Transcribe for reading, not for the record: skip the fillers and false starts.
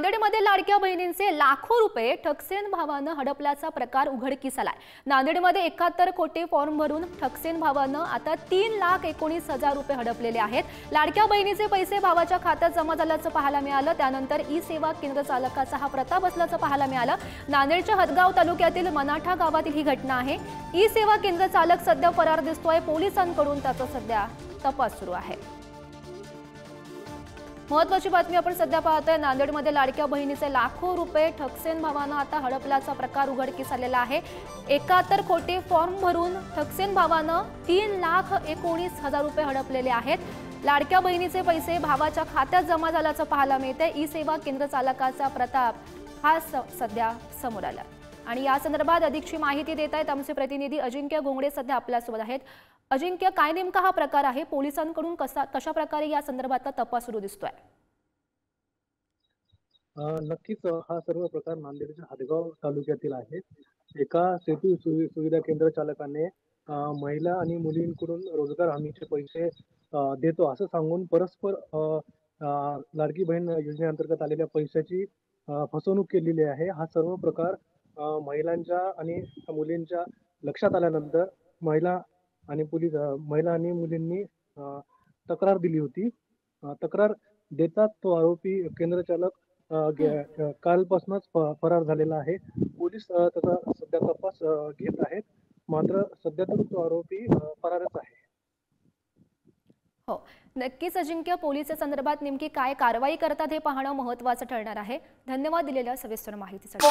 नांदेडमध्ये लाडक्या बहिणींचे लाखो रुपये ठकसेन भावानं हडपल्याचा प्रकार उघडकीस आलाय। नांदेडमध्ये 71 कोटी फॉर्म भरून ठकसेन भावानं आता 3,19,000 रुपये हडपलेले आहेत। लाडक्या बहिणीचे पैसे भावाच्या खात्यात जमा झाल्याचं पाहायला मिळालं। त्यानंतर ई सेवा केंद्र चालकाचा हा प्रताप असल्याचं पाहायला मिळालं। नांदेडच्या हदगाव तालुक्यातील मनाठा गावातील ही घटना आहे। ई सेवा केंद्र चालक सध्या फरार दिसतोय। पोलिसांकडून त्याचा सध्या तपास सुरू आहे। महत्त्वाची बातमी आपण सध्या पाहतोय। नांदेडमध्ये लाडक्या बहिणीचे लाखो रुपये ठकसेन भावानं आता हडपल्याचा प्रकार उघडकीस आलेला आहे। 71 कोटी फॉर्म भरून ठकसेन भावानं 3,19,000 रुपये हडपलेले आहेत। लाडक्या बहिणीचे पैसे भावाच्या खात्यात जमा झाल्याचं पाहायला मिळते। ई सेवा केंद्र चालकाचा प्रताप हा सध्या समोर आला आणि या संदर्भात अधिकची माहिती देत आहेत आमचे प्रतिनिधी अजिंक्य घोंगडे सध्या आपल्यासोबत आहेत। अजिंक्य, काय नेमका हा प्रकार आहे? पोलिसांकडून कशा प्रकारे या संदर्भातला तपास सुरू दिसतोय? नक्कीच हा सर्व प्रकार नांदेडच्या हदगाव तालुक्यातील आहे। एका सेतू सुविधा केंद्र चालकाने महिला आणि मुलींकडून रोजगार हमीचे पैसे देतो असं सांगून परस्पर लाडकी बहीण योजनेअंतर्गत आलेल्या पैशाची फसवणूक केलेली आहे। हा सर्व प्रकार महिलांच्या आणि मुलींच्या लक्षात आल्यानंतर महिला आणि मुलींनी तक्रार दिली होती। तक्रार देतात तो आरोपी केंद्र चालक कालपासूनच फरार झालेला आहे। पोलीस त्याचा सध्या तपास घेत आहेत, मात्र सध्या तर तो आरोपी फरारच आहे। हो, नक्कीच अजिंक्य, पोलीस या संदर्भात नेमकी काय कारवाई करतात हे पाहणं महत्त्वाचं ठरणार आहे। धन्यवाद दिलेल्या सविस्तर माहितीसाठी।